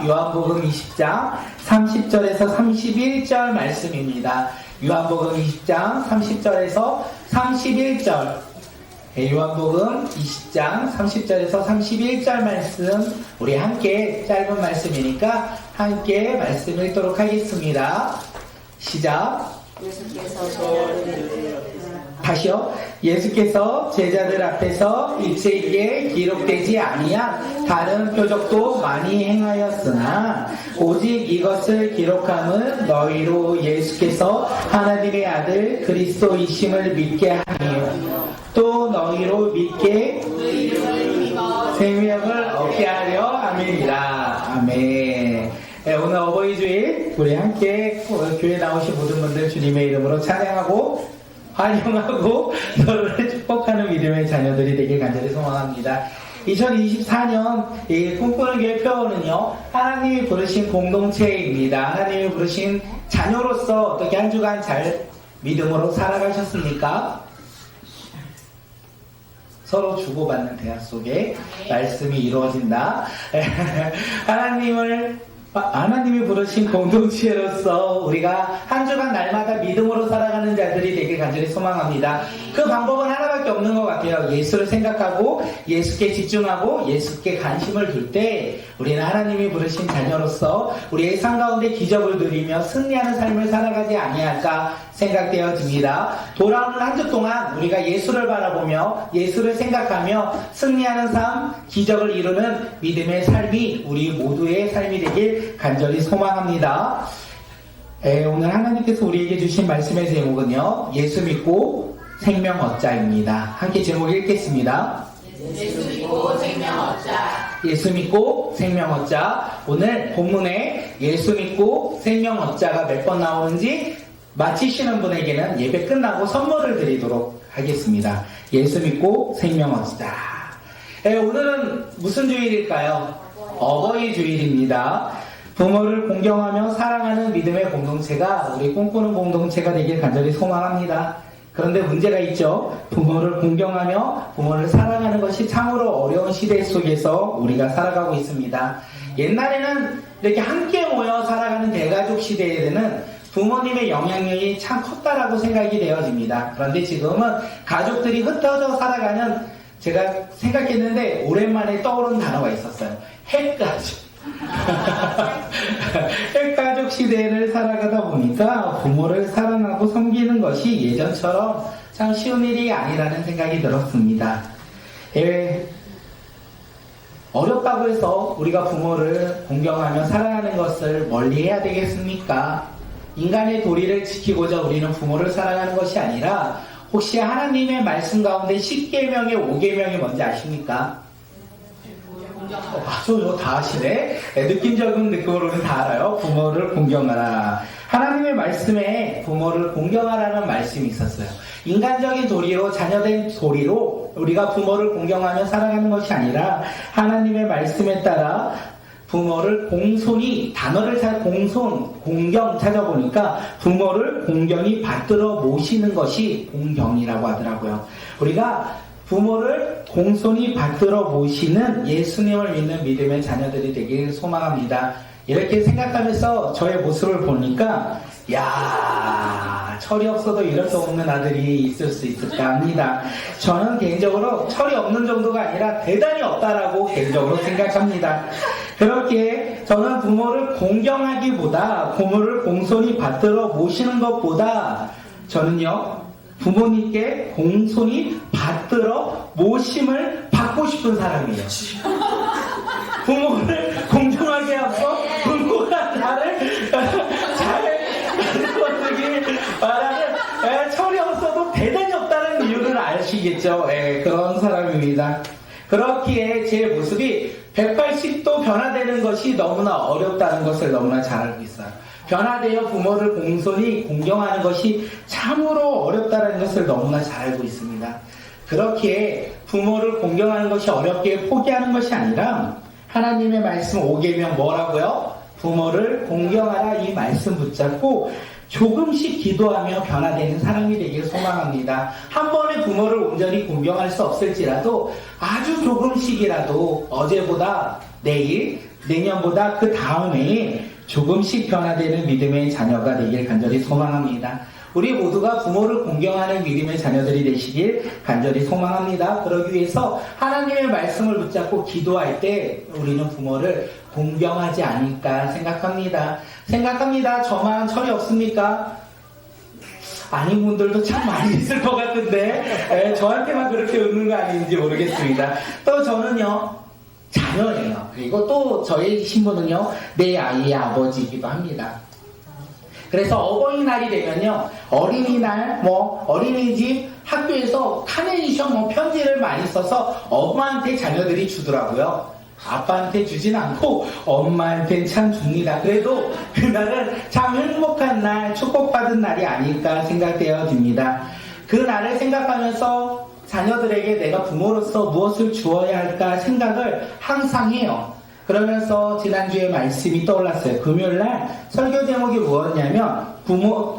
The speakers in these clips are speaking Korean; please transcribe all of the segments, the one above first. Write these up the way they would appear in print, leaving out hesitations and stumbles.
요한복음 20장 30절에서 31절 말씀입니다. 요한복음 20장 30절에서 31절. 요한복음 20장 30절에서 31절 말씀, 우리 함께 짧은 말씀이니까 함께 말씀 읽도록 하겠습니다. 시작. 다시요. 예수께서 제자들 앞에서 이 책에 기록되지 아니한 다른 표적도 많이 행하였으나 오직 이것을 기록함은 너희로 예수께서 하나님의 아들 그리스도이심을 믿게 하며 또 너희로 믿게 생명을 얻게 하려 함이니라. 아멘. 네, 오늘 어버이 주일 우리 함께 교회 나오신 모든 분들 주님의 이름으로 찬양하고 환영하고 서로를 축복하는 믿음의 자녀들이 되길 간절히 소망합니다. 2024년 꿈꾸는 교회 표어는요, 하나님이 부르신 공동체입니다. 하나님이 부르신 자녀로서 어떻게 한 주간 잘 믿음으로 살아가셨습니까? 서로 주고받는 대화 속에 말씀이 이루어진다. 하나님이 부르신 공동체로서 우리가 한 주간 날마다 믿음으로 살아가는 자들이 되길 간절히 소망합니다. 그 방법은 하나밖에 없는 것 같아요. 예수를 생각하고 예수께 집중하고 예수께 관심을 둘 때 우리는 하나님이 부르신 자녀로서 우리의 삶 가운데 기적을 누리며 승리하는 삶을 살아가지 아니할까 생각되어집니다. 돌아오는 한 주 동안 우리가 예수를 바라보며 예수를 생각하며 승리하는 삶, 기적을 이루는 믿음의 삶이 우리 모두의 삶이 되길 간절히 소망합니다. 오늘 하나님께서 우리에게 주신 말씀의 제목은요, 예수 믿고 생명 얻자입니다. 함께 제목 읽겠습니다. 예수 믿고 생명 얻자. 예수 믿고 생명 얻자. 오늘 본문에 예수 믿고 생명 얻자가 몇 번 나오는지 마치시는 분에게는 예배 끝나고 선물을 드리도록 하겠습니다. 예수 믿고 생명 얻자. 오늘은 무슨 주일일까요? 어버이 주일입니다. 부모를 공경하며 사랑하는 믿음의 공동체가 우리 꿈꾸는 공동체가 되길 간절히 소망합니다. 그런데 문제가 있죠. 부모를 공경하며 부모를 사랑하는 것이 참으로 어려운 시대 속에서 우리가 살아가고 있습니다. 옛날에는 이렇게 함께 모여 살아가는 대가족 시대에는 부모님의 영향력이 참 컸다라고 생각이 되어집니다. 그런데 지금은 가족들이 흩어져 살아가는, 제가 생각했는데 오랜만에 떠오른 단어가 있었어요. 핵가족. 핵가족 시대를 살아가다 보니까 부모를 사랑하고 섬기는 것이 예전처럼 참 쉬운 일이 아니라는 생각이 들었습니다. 어렵다고 해서 우리가 부모를 공경하며 사랑하는 것을 멀리 해야 되겠습니까? 인간의 도리를 지키고자 우리는 부모를 사랑하는 것이 아니라, 혹시 하나님의 말씀 가운데 10계명의 5계명이 뭔지 아십니까? 맞아요. 다 아시네. 느낌적인 느낌으로는 다 알아요. 부모를 공경하라. 하나님의 말씀에 부모를 공경하라는 말씀이 있었어요. 인간적인 도리로, 자녀된 도리로 우리가 부모를 공경하며 살아가는 것이 아니라 하나님의 말씀에 따라 부모를 공손히, 단어를 공경 찾아보니까 부모를 공경히 받들어 모시는 것이 공경이라고 하더라고요. 우리가 부모를 공손히 받들어 모시는 예수님을 믿는 믿음의 자녀들이 되길 소망합니다. 이렇게 생각하면서 저의 모습을 보니까, 야, 철이 없어도 이럴 수 없는 아들이 있을 수 있을까 합니다. 저는 개인적으로 철이 없는 정도가 아니라 대단히 없다라고 개인적으로 생각합니다. 그렇게 저는 부모를 공경하기보다, 부모를 공손히 받들어 모시는 것보다 저는요, 부모님께 공손히 받들어 모심을 받고 싶은 사람이에요. 부모를 공경하게 하고 부모가 나를 잘 만들어주길 바라는, 철이 없어도 대단히 없다는 이유를 아시겠죠? 그런 사람입니다. 그렇기에 제 모습이 180도 변화되는 것이 너무나 어렵다는 것을 너무나 잘 알고 있어요. 변화되어 부모를 공손히 공경하는 것이 참으로 어렵다는 것을 너무나 잘 알고 있습니다. 그렇기에 부모를 공경하는 것이 어렵게 포기하는 것이 아니라 하나님의 말씀 5계명 뭐라고요? 부모를 공경하라, 이 말씀 붙잡고 조금씩 기도하며 변화되는 사람이 되길 소망합니다. 한 번에 부모를 온전히 공경할 수 없을지라도 아주 조금씩이라도 어제보다 내일 내년보다 그 다음 해에 조금씩 변화되는 믿음의 자녀가 되길 간절히 소망합니다. 우리 모두가 부모를 공경하는 믿음의 자녀들이 되시길 간절히 소망합니다. 그러기 위해서 하나님의 말씀을 붙잡고 기도할 때 우리는 부모를 공경하지 않을까 생각합니다. 저만 철이 없습니까? 아닌 분들도 참 많이 있을 것 같은데 저한테만 그렇게 웃는 거 아닌지 모르겠습니다. 또 저는요 자녀예요. 그리고 또 저의 신분은요 내 아이의 아버지이기도 합니다. 그래서 어버이날이 되면요 어린이날 어린이집 학교에서 카네이션 편지를 많이 써서 엄마한테 자녀들이 주더라고요. 아빠한테 주진 않고 엄마한테는 참 줍니다. 그래도 그날은 참 행복한 날, 축복받은 날이 아닐까 생각되어집니다. 그 날을 생각하면서 자녀들에게 내가 부모로서 무엇을 주어야 할까 생각을 항상 해요. 그러면서 지난주에 말씀이 떠올랐어요. 금요일날 설교 제목이 뭐였냐면 부모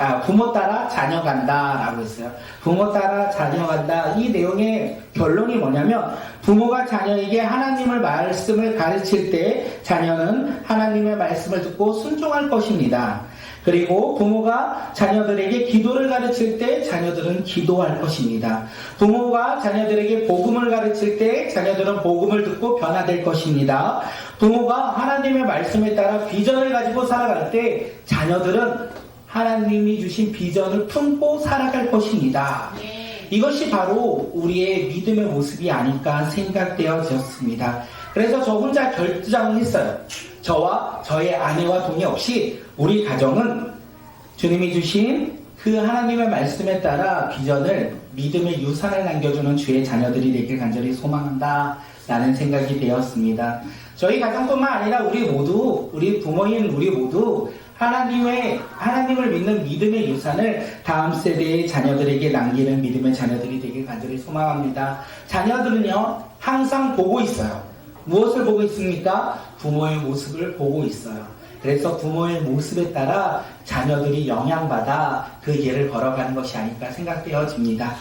따라 자녀 간다 라고 했어요. 부모 따라 자녀 간다. 이 내용의 결론이 뭐냐면 부모가 자녀에게 하나님의 말씀을 가르칠 때 자녀는 하나님의 말씀을 듣고 순종할 것입니다. 그리고 부모가 자녀들에게 기도를 가르칠 때 자녀들은 기도할 것입니다. 부모가 자녀들에게 복음을 가르칠 때 자녀들은 복음을 듣고 변화될 것입니다. 부모가 하나님의 말씀에 따라 비전을 가지고 살아갈 때 자녀들은 하나님이 주신 비전을 품고 살아갈 것입니다. 이것이 바로 우리의 믿음의 모습이 아닐까 생각되어졌습니다. 그래서 저 혼자 결정을 했어요. 저와 저의 아내와 동의 없이 우리 가정은 주님이 주신 그 하나님의 말씀에 따라 비전을 믿음의 유산을 남겨주는 주의 자녀들이 되길 간절히 소망한다 라는 생각이 되었습니다. 저희 가정뿐만 아니라 우리 부모인 우리 모두 하나님을 믿는 믿음의 유산을 다음 세대의 자녀들에게 남기는 믿음의 자녀들이 되길 간절히 소망합니다. 자녀들은요 항상 보고 있어요. 무엇을 보고 있습니까? 부모의 모습을 보고 있어요. 그래서 부모의 모습에 따라 자녀들이 영향받아 그 길을 걸어가는 것이 아닐까 생각되어집니다.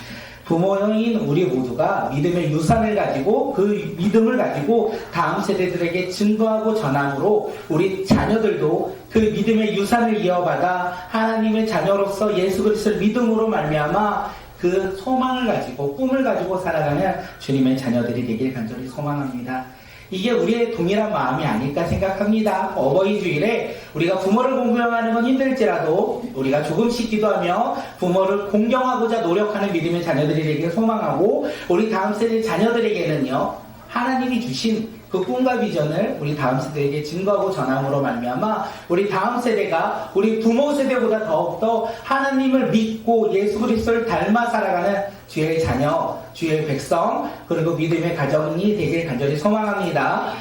부모인 우리 모두가 믿음의 유산을 가지고 그 믿음을 가지고 다음 세대들에게 증거하고 전함으로 우리 자녀들도 그 믿음의 유산을 이어받아 하나님의 자녀로서 예수 그리스도를 믿음으로 말미암아 그 소망을 가지고 꿈을 가지고 살아가는 주님의 자녀들이 되길 간절히 소망합니다. 이게 우리의 동일한 마음이 아닐까 생각합니다. 어버이 주일에 우리가 부모를 공경하는 건 힘들지라도 우리가 조금씩 기도하며 부모를 공경하고자 노력하는 믿음의 자녀들이 되길 소망하고 우리 다음 세대 자녀들에게는요 하나님이 주신 그 꿈과 비전을 우리 다음 세대에게 증거하고 전함으로 말미암아 우리 다음 세대가 우리 부모 세대보다 더욱더 하나님을 믿고 예수 그리스도를 닮아 살아가는 주의 자녀, 주의 백성 그리고 믿음의 가정이 되길 간절히 소망합니다.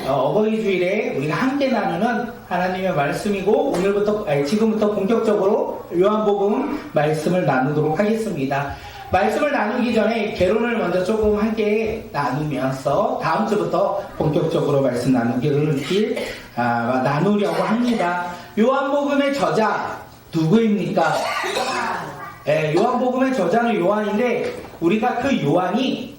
어버이 주일에 우리가 함께 나누는 하나님의 말씀이고 지금부터 본격적으로 요한복음 말씀을 나누도록 하겠습니다. 말씀을 나누기 전에 개론을 먼저 조금 함께 나누면서 다음 주부터 본격적으로 말씀 나누려고 합니다. 요한복음의 저자 누구입니까? 요한복음의 저자는 요한인데 우리가 그 요한이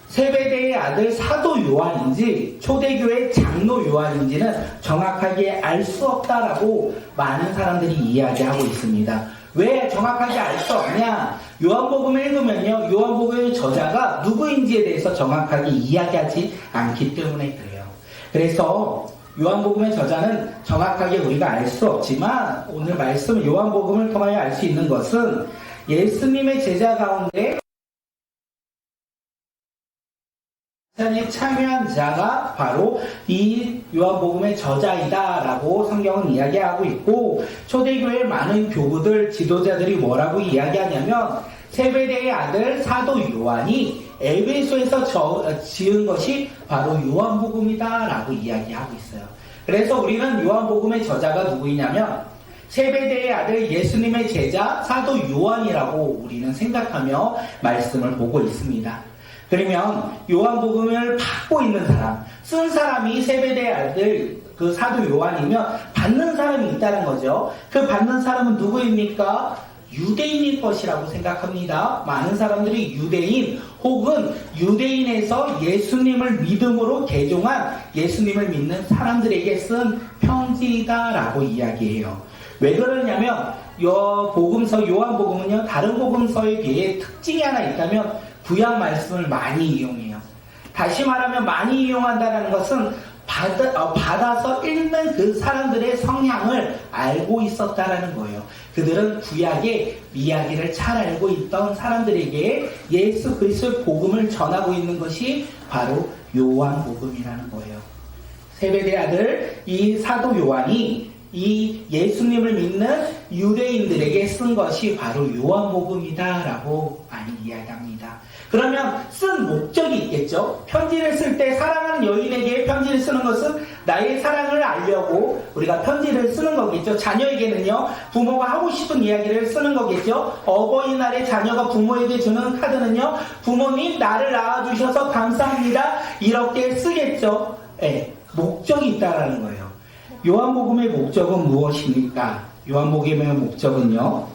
세베대의 아들 사도 요한인지 초대교회 장로 요한인지는 정확하게 알 수 없다라고 많은 사람들이 이야기하고 있습니다. 왜 정확하게 알 수 없냐? 요한복음을 읽으면요 요한복음의 저자가 누구인지에 대해서 정확하게 이야기하지 않기 때문에 그래요. 그래서 요한복음의 저자는 정확하게 우리가 알 수 없지만 오늘 말씀 요한복음을 통하여 알 수 있는 것은 예수님의 제자 가운데 에 참여한 자가 바로 이 요한복음의 저자이다라고 성경은 이야기하고 있고 초대교회의 많은 교부들, 지도자들이 뭐라고 이야기하냐면 세베대의 아들 사도 요한이 에베소에서 지은 것이 바로 요한복음이다라고 이야기하고 있어요. 그래서 우리는 요한복음의 저자가 누구이냐면 세베대의 아들 예수님의 제자 사도 요한이라고 우리는 생각하며 말씀을 보고 있습니다. 그러면 요한복음을 받고 있는 사람, 쓴 사람이 세베대의 아들 그 사도 요한이면 받는 사람이 있다는 거죠. 그 받는 사람은 누구입니까? 유대인일 것이라고 생각합니다. 많은 사람들이 유대인 혹은 유대인에서 예수님을 믿음으로 개종한 예수님을 믿는 사람들에게 쓴 편지다라고 이야기해요. 왜 그러냐면 요한복음은요, 다른 복음서에 비해 특징이 하나 있다면 구약 말씀을 많이 이용해요. 다시 말하면 많이 이용한다는 것은 받아서 읽는 그 사람들의 성향을 알고 있었다라는 거예요. 그들은 구약의 이야기를 잘 알고 있던 사람들에게 예수 그리스도의 복음을 전하고 있는 것이 바로 요한복음이라는 거예요. 세베대 아들 이 사도 요한이 이 예수님을 믿는 유대인들에게 쓴 것이 바로 요한복음이다라고 많이 이야기합니다. 그러면 쓴 목적이 있겠죠? 편지를 쓸 때 사랑하는 여인에게 편지를 쓰는 것은 나의 사랑을 알려고 우리가 편지를 쓰는 거겠죠. 자녀에게는요, 부모가 하고 싶은 이야기를 쓰는 거겠죠. 어버이날에 자녀가 부모에게 주는 카드는요, 부모님 나를 낳아주셔서 감사합니다, 이렇게 쓰겠죠. 네, 목적이 있다라는 거예요. 요한복음의 목적은 무엇입니까? 요한복음의 목적은요,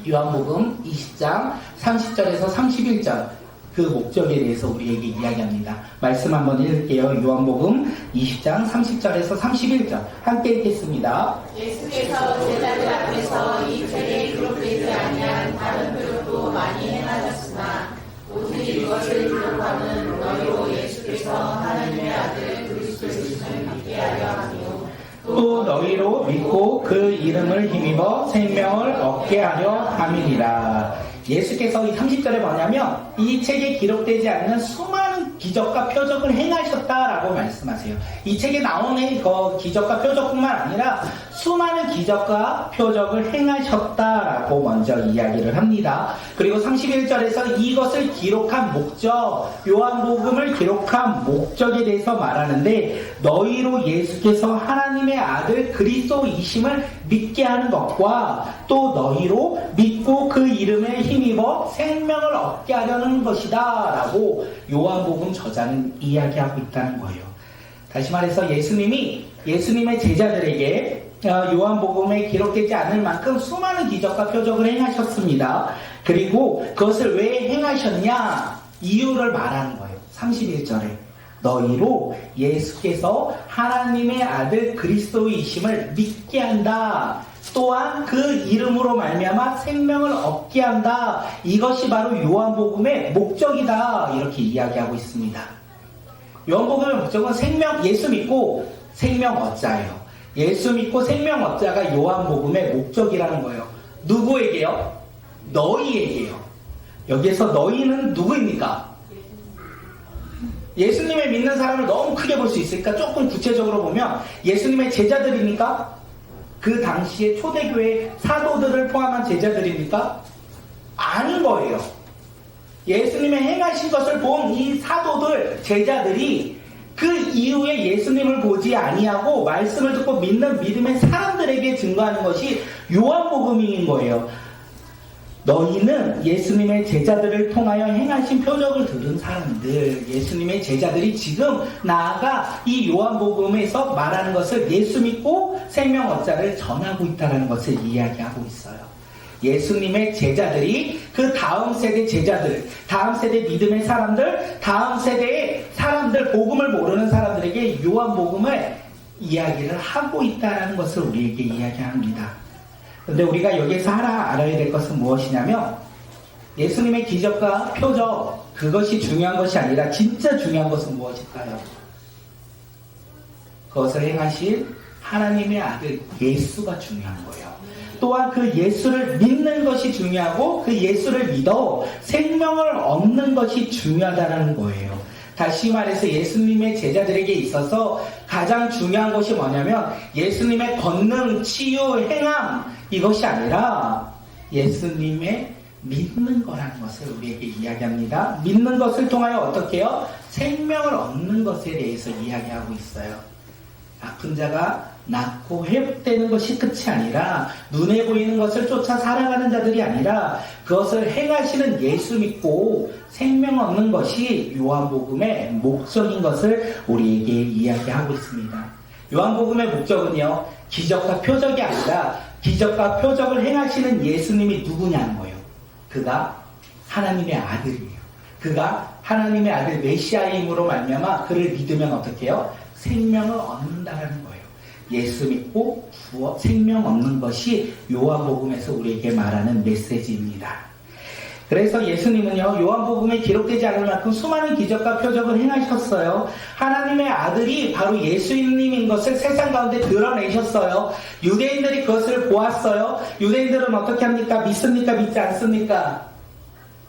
요한복음 20장 30절에서 31절 그 목적에 대해서 우리에게 이야기합니다. 말씀 한번 읽을게요. 요한복음 20장 30절에서 31절 함께 읽겠습니다. 예수께서 제자들 앞에서 이 책에 기록되지 아니한 다른 표적도 많이 행하셨으나 오직 이것을 기록하는 너희로 예수께서 하나님의 아들 그리스도이심을 믿게 하려 하며 또 너희로 믿고 그 이름을 힘입어 생명을 얻게 하려 함이니라. 예수께서 이 30절에 뭐냐면 이 책에 기록되지 않는 수많은 기적과 표적을 행하셨다라고 말씀하세요. 이 책에 나오는 그 기적과 표적뿐만 아니라 수많은 기적과 표적을 행하셨다라고 먼저 이야기를 합니다. 그리고 31절에서 이것을 기록한 목적, 요한복음을 기록한 목적에 대해서 말하는데 너희로 예수께서 하나님의 아들 그리스도이심을 믿게 하는 것과 또 너희로 믿고 그 이름에 힘입어 생명을 얻게 하려는 것이다 라고 요한복음 저자는 이야기하고 있다는 거예요. 다시 말해서 예수님의 제자들에게 요한복음에 기록되지 않을 만큼 수많은 기적과 표적을 행하셨습니다. 그리고 그것을 왜 행하셨냐? 이유를 말하는 거예요. 31절에 너희로 예수께서 하나님의 아들 그리스도이심을 믿게 한다. 또한 그 이름으로 말미암아 생명을 얻게 한다. 이것이 바로 요한복음의 목적이다. 이렇게 이야기하고 있습니다. 요한복음의 목적은 예수 믿고 생명 얻자예요. 예수 믿고 생명 얻자가 요한복음의 목적이라는 거예요. 누구에게요? 너희에게요. 여기에서 너희는 누구입니까? 예수님을 믿는 사람을 너무 크게 볼 수 있으니까 조금 구체적으로 보면 예수님의 제자들입니까? 그 당시에 초대교회 사도들을 포함한 제자들입니까? 아닌 거예요. 예수님의 행하신 것을 본 이 사도들, 제자들이 그 이후에 예수님을 보지 아니하고 말씀을 듣고 믿는 믿음의 사람들에게 증거하는 것이 요한복음인 거예요. 너희는 예수님의 제자들을 통하여 행하신 표적을 들은 사람들, 예수님의 제자들이 지금 나아가 이 요한복음에서 말하는 것을 예수 믿고 생명 얻자를 전하고 있다는 것을 이야기하고 있어요. 예수님의 제자들이 그 다음 세대 제자들, 다음 세대 믿음의 사람들, 다음 세대의 사람들, 복음을 모르는 사람들에게 요한복음을 이야기를 하고 있다는 것을 우리에게 이야기합니다. 그런데 우리가 여기에서 하나 알아야 될 것은 무엇이냐면 예수님의 기적과 표적, 그것이 중요한 것이 아니라 진짜 중요한 것은 무엇일까요? 그것을 행하신 하나님의 아들 예수가 중요한 거예요. 또한 그 예수를 믿는 것이 중요하고 그 예수를 믿어 생명을 얻는 것이 중요하다는 거예요. 다시 말해서 예수님의 제자들에게 있어서 가장 중요한 것이 뭐냐면 예수님의 권능, 치유, 행함 이것이 아니라 예수님의 믿는 거라는 것을 우리에게 이야기합니다. 믿는 것을 통하여 어떻게 해요? 생명을 얻는 것에 대해서 이야기하고 있어요. 아픈 자가 낫고 회복되는 것이 끝이 아니라 눈에 보이는 것을 쫓아 살아가는 자들이 아니라 그것을 행하시는 예수 믿고 생명 얻는 것이 요한복음의 목적인 것을 우리에게 이야기하고 있습니다. 요한복음의 목적은요, 기적과 표적이 아니라 기적과 표적을 행하시는 예수님이 누구냐는 거예요. 그가 하나님의 아들이에요. 그가 하나님의 아들 메시아임으로 말미암아 그를 믿으면 어떻게 해요? 생명을 얻는다는 거예요. 예수 믿고 생명 얻는 것이 요한복음에서 우리에게 말하는 메시지입니다. 그래서 예수님은요, 요한복음에 기록되지 않을 만큼 수많은 기적과 표적을 행하셨어요. 하나님의 아들이 바로 예수님인 것을 세상 가운데 드러내셨어요. 유대인들이 그것을 보았어요. 유대인들은 어떻게 합니까? 믿습니까? 믿지 않습니까?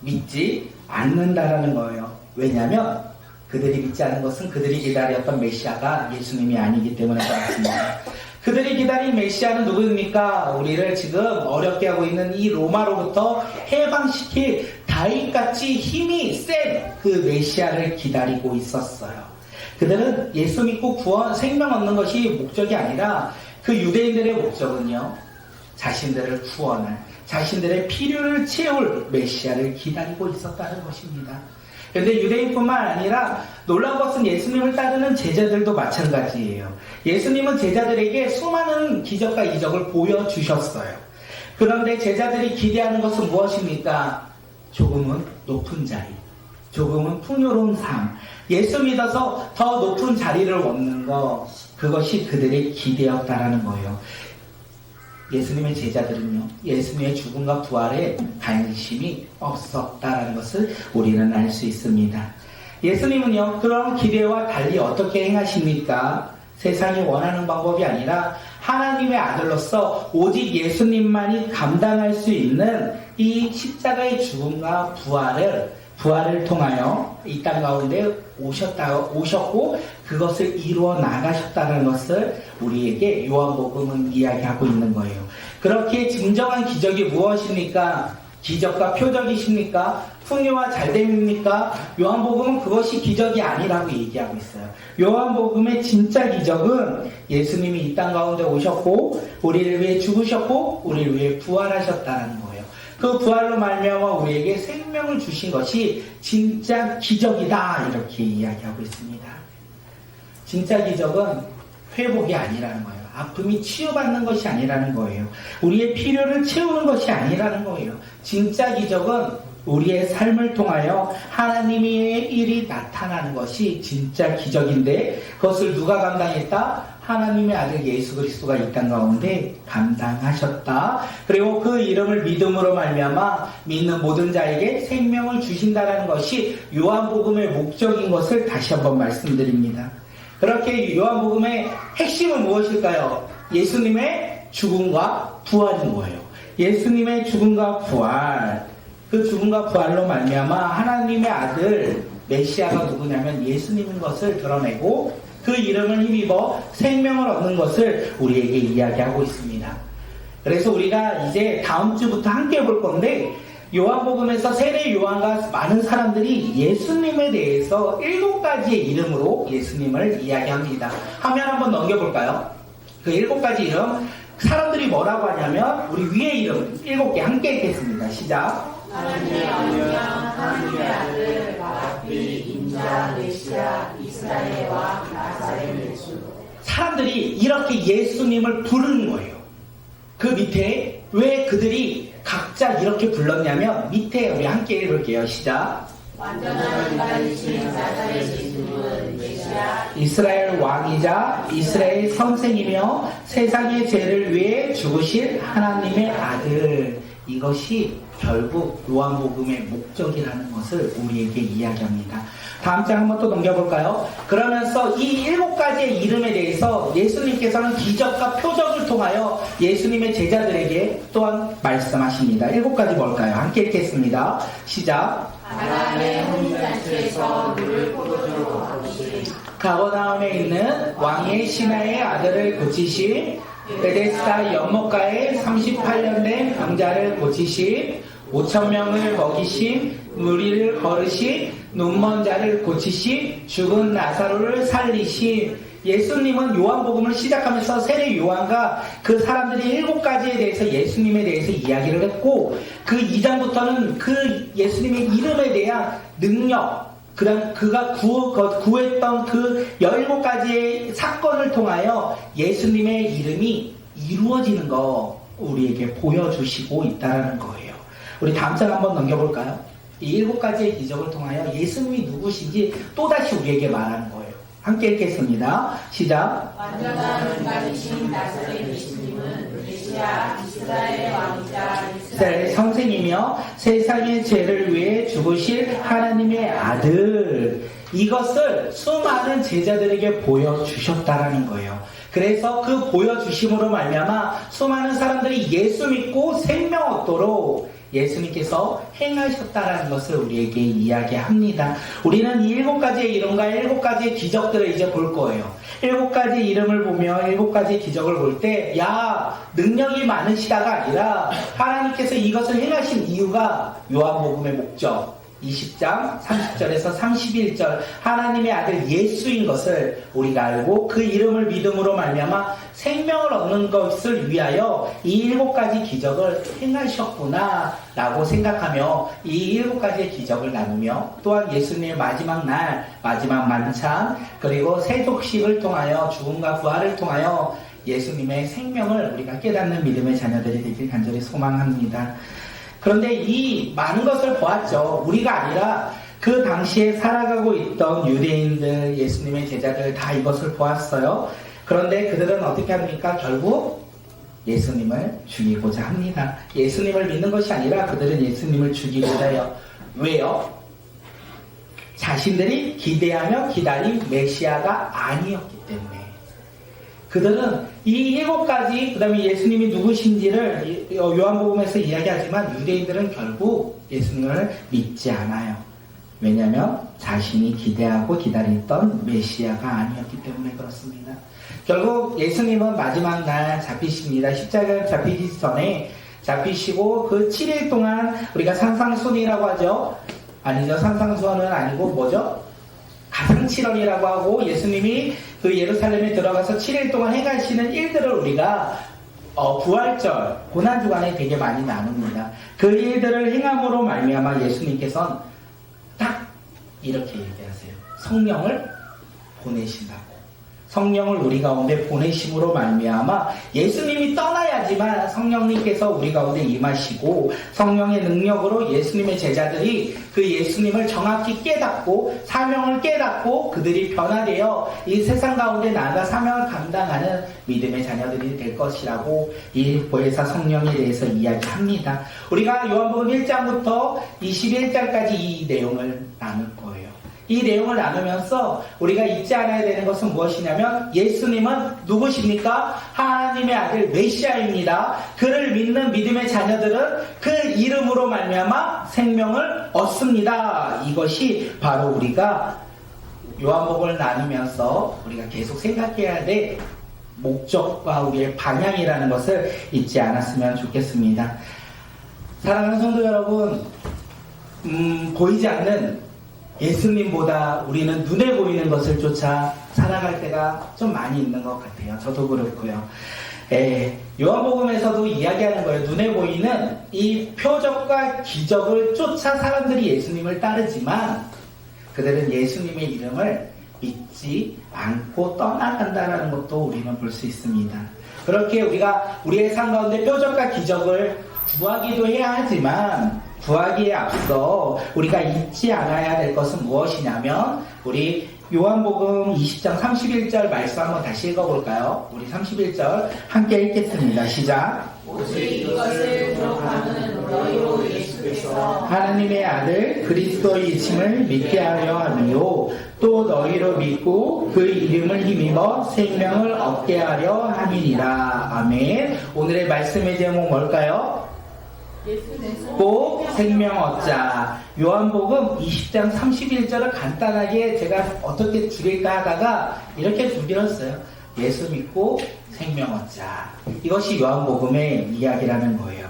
믿지 않는다라는 거예요. 왜냐하면 그들이 믿지 않은 것은 그들이 기다렸던 메시아가 예수님이 아니기 때문에 그렇습니다. 그들이 기다린 메시아는 누구입니까? 우리를 지금 어렵게 하고 있는 이 로마로부터 해방시킬 다윗같이 힘이 센 그 메시아를 기다리고 있었어요. 그들은 예수 믿고 구원, 생명 얻는 것이 목적이 아니라 그 유대인들의 목적은요, 자신들을 구원할, 자신들의 필요를 채울 메시아를 기다리고 있었다는 것입니다. 그런데 유대인뿐만 아니라 놀라운 것은 예수님을 따르는 제자들도 마찬가지예요. 예수님은 제자들에게 수많은 기적과 이적을 보여주셨어요. 그런데 제자들이 기대하는 것은 무엇입니까? 조금은 높은 자리, 조금은 풍요로운 삶, 예수 믿어서 더 높은 자리를 얻는 것, 그것이 그들의 기대였다라는 거예요. 예수님의 제자들은요, 예수님의 죽음과 부활에 관심이 없었다라는 것을 우리는 알 수 있습니다. 예수님은요, 그런 기대와 달리 어떻게 행하십니까? 세상이 원하는 방법이 아니라 하나님의 아들로서 오직 예수님만이 감당할 수 있는 이 십자가의 죽음과 부활을 통하여 이 땅 가운데 오셨고 그것을 이루어 나가셨다는 것을 우리에게 요한복음은 이야기하고 있는 거예요. 그렇게 진정한 기적이 무엇입니까? 기적과 표적이십니까? 풍요와 잘됨입니까? 요한복음은 그것이 기적이 아니라고 얘기하고 있어요. 요한복음의 진짜 기적은 예수님이 이 땅 가운데 오셨고 우리를 위해 죽으셨고 우리를 위해 부활하셨다는 거예요. 그 부활로 말미암아 우리에게 생명을 주신 것이 진짜 기적이다, 이렇게 이야기하고 있습니다. 진짜 기적은 회복이 아니라는 거예요. 아픔이 치유받는 것이 아니라는 거예요. 우리의 필요를 채우는 것이 아니라는 거예요. 진짜 기적은 우리의 삶을 통하여 하나님의 일이 나타나는 것이 진짜 기적인데, 그것을 누가 감당했다? 하나님의 아들 예수 그리스도가 이 땅 가운데 감당하셨다. 그리고 그 이름을 믿음으로 말미암아 믿는 모든 자에게 생명을 주신다는 것이 요한복음의 목적인 것을 다시 한번 말씀드립니다. 그렇게 요한복음의 핵심은 무엇일까요? 예수님의 죽음과 부활인 거예요. 예수님의 죽음과 부활, 그 죽음과 부활로 말미암아 하나님의 아들 메시아가 누구냐면 예수님인 것을 드러내고 그 이름을 힘입어 생명을 얻는 것을 우리에게 이야기하고 있습니다. 그래서 우리가 이제 다음 주부터 함께 볼 건데, 요한복음에서 세례 요한과 많은 사람들이 예수님에 대해서 7가지의 이름으로 예수님을 이야기합니다. 화면 한번 넘겨볼까요? 그 7가지 이름, 사람들이 뭐라고 하냐면 우리 위에 이름 7개 함께 읽겠습니다. 시작. 하나님의 언령, 하나님의 아들, 라비, 인자, 메시아, 이스라엘 왕, 나사렛 예수. 사람들이 이렇게 예수님을 부르는 거예요. 그 밑에 왜 그들이 각자 이렇게 불렀냐면, 밑에 우리 함께 읽을게요. 시작. 완전한 인간이신 나사렛 예수님은 메시아, 이스라엘 왕이자 이스라엘 선생이며 세상의 죄를 위해 죽으신 하나님의 아들. 이것이 결국 요한복음의 목적이라는 것을 우리에게 이야기합니다. 다음 장 한번 또 넘겨볼까요? 그러면서 이 7가지의 이름에 대해서 예수님께서는 기적과 표적을 통하여 예수님의 제자들에게 또한 말씀하십니다. 7가지 뭘까요? 함께 읽겠습니다. 시작. 가나안의 혼인잔치에서 물을 포도주로 바꾸신, 가버나움에 있는 왕의 신하의 아들을 고치신, 베데스다 연못가에 38년 된 병자를 고치신, 5,000명을 먹이신, 무리를 걸으신, 눈먼 자를 고치신, 죽은 나사로를 살리신. 예수님은 요한복음을 시작하면서 세례 요한과 그 사람들이 7가지에 대해서 예수님에 대해서 이야기를 했고, 그 2장부터는 그 예수님의 이름에 대한 능력, 그가 구했던 그 17가지의 사건을 통하여 예수님의 이름이 이루어지는 거, 우리에게 보여주시고 있다는 거예요. 우리 다음 장 한번 넘겨볼까요? 이 7가지의 기적을 통하여 예수님이 누구신지 또다시 우리에게 말하는 거예요. 함께 읽겠습니다. 시작. 완전한 은가이신 나사렛 예수님은 메시아 이스라엘의 왕이자 이스라엘의 선생이며 세상의 죄를 위해 죽으실 하나님의 아들, 이것을 수많은 제자들에게 보여주셨다라는 거예요. 그래서 그 보여주심으로 말미암아 수많은 사람들이 예수 믿고 생명 얻도록 예수님께서 행하셨다라는 것을 우리에게 이야기합니다. 우리는 이 7가지의 이름과 7가지의 기적들을 이제 볼 거예요. 7가지 이름을 보며 7가지 기적을 볼 때, 야, 능력이 많으시다가 아니라 하나님께서 이것을 행하신 이유가 요한복음의 목적, 20장 30절에서 31절 하나님의 아들 예수인 것을 우리가 알고 그 이름을 믿음으로 말미암아 생명을 얻는 것을 위하여 이 7가지 기적을 행하셨구나 라고 생각하며 이 7가지의 기적을 나누며 또한 예수님의 마지막 날, 마지막 만찬, 그리고 세속식을 통하여 죽음과 부활을 통하여 예수님의 생명을 우리가 깨닫는 믿음의 자녀들이 되길 간절히 소망합니다. 그런데 이 많은 것을 보았죠. 우리가 아니라 그 당시에 살아가고 있던 유대인들, 예수님의 제자들 다 이것을 보았어요. 그런데 그들은 어떻게 합니까? 결국 예수님을 죽이고자 합니다. 예수님을 믿는 것이 아니라 그들은 예수님을 죽이고자 해요. 왜요? 자신들이 기대하며 기다린 메시아가 아니었기 때문에. 그들은 이 7가지, 그 다음에 예수님이 누구신지를 요한복음에서 이야기하지만 유대인들은 결국 예수님을 믿지 않아요. 왜냐하면 자신이 기대하고 기다렸던 메시아가 아니었기 때문에 그렇습니다. 결국 예수님은 마지막 날 잡히십니다. 십자가에 잡히기 전에 잡히시고 그 7일 동안 우리가 산상순이라고 하죠. 아니죠. 산상순은 아니고 뭐죠? 가상칠언이라고 하고 예수님이 그 예루살렘에 들어가서 7일 동안 행하시는 일들을 우리가 부활절, 고난주간에 되게 많이 나눕니다. 그 일들을 행함으로 말미암아 예수님께서는 딱 이렇게 얘기하세요. 성령을 보내신다고. 성령을 우리 가운데 보내심으로 말미암아 예수님이 떠나야지만 성령님께서 우리 가운데 임하시고 성령의 능력으로 예수님의 제자들이 그 예수님을 정확히 깨닫고 사명을 깨닫고 그들이 변화되어 이 세상 가운데 나아가 사명을 감당하는 믿음의 자녀들이 될 것이라고 이 보혜사 성령에 대해서 이야기합니다. 우리가 요한복음 1장부터 21장까지 이 내용을 나눌 거예요. 이 내용을 나누면서 우리가 잊지 않아야 되는 것은 무엇이냐면 예수님은 누구십니까? 하나님의 아들 메시아입니다. 그를 믿는 믿음의 자녀들은 그 이름으로 말미암아 생명을 얻습니다. 이것이 바로 우리가 요한복음을 나누면서 우리가 계속 생각해야 될 목적과 우리의 방향이라는 것을 잊지 않았으면 좋겠습니다. 사랑하는 성도 여러분, 보이지 않는 예수님보다 우리는 눈에 보이는 것을 쫓아 살아갈 때가 좀 많이 있는 것 같아요. 저도 그렇고요. 요한복음에서도 이야기하는 거예요. 눈에 보이는 이 표적과 기적을 쫓아 사람들이 예수님을 따르지만 그들은 예수님의 이름을 믿지 않고 떠나간다는 것도 우리는 볼 수 있습니다. 그렇게 우리가 우리의 삶 가운데 표적과 기적을 구하기도 해야 하지만 구하기에 앞서 우리가 잊지 않아야 될 것은 무엇이냐면 우리 요한복음 20장 31절 말씀 한번 다시 읽어볼까요? 우리 31절 함께 읽겠습니다. 시작. 오직 이것을 기록하는 너희로 예수께서 하나님의 아들 그리스도이심을 믿게 하려 함이요 또 너희로 믿고 그 이름을 힘입어 생명을 얻게 하려 함이니라. 아멘. 오늘의 말씀의 제목 뭘까요? 꼭 생명 얻자. 요한복음 20장 31절을 간단하게 제가 어떻게 줄일까 하다가 이렇게 줄였어요. 예수 믿고 생명 얻자. 이것이 요한복음의 이야기라는 거예요.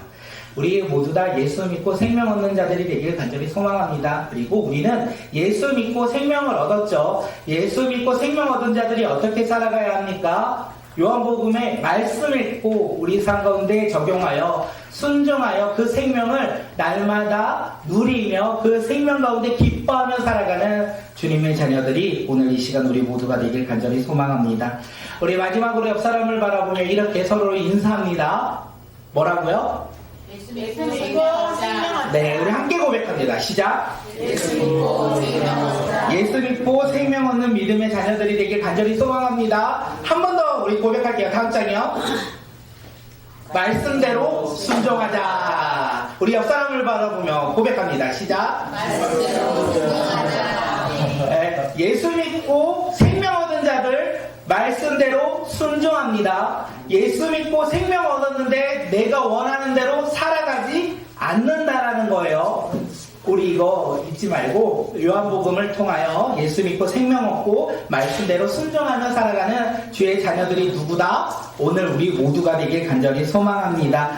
우리 모두 다 예수 믿고 생명 얻는 자들이 되길 간절히 소망합니다. 그리고 우리는 예수 믿고 생명을 얻었죠. 예수 믿고 생명 얻은 자들이 어떻게 살아가야 합니까? 요한복음의 말씀 읽고 우리 삶 가운데 적용하여 순종하여 그 생명을 날마다 누리며 그 생명 가운데 기뻐하며 살아가는 주님의 자녀들이 오늘 이 시간 우리 모두가 되길 간절히 소망합니다. 우리 마지막으로 옆 사람을 바라보며 이렇게 서로 인사합니다. 뭐라고요? 예수 믿고 생명하자. 네, 우리 함께 고백합니다. 시작. 예수 믿고 생명하자. 예수 믿고 생명 얻는 믿음의 자녀들이 되길 간절히 소망합니다. 한 번 더 우리 고백할게요. 다음 장이요. 말씀대로 순종하자. 우리 옆 사람을 바라보며 고백합니다. 시작. 말씀대로 순종하자. 네, 예수 믿고 생명 얻은 자들 말씀대로 순종합니다. 예수 믿고 생명 얻었는데 내가 원하는 대로 살아가지 않는다라는 거예요. 우리 이거 잊지 말고 요한복음을 통하여 예수 믿고 생명 얻고 말씀대로 순종하며 살아가는 주의 자녀들이 누구다? 오늘 우리 모두가 되길 간절히 소망합니다.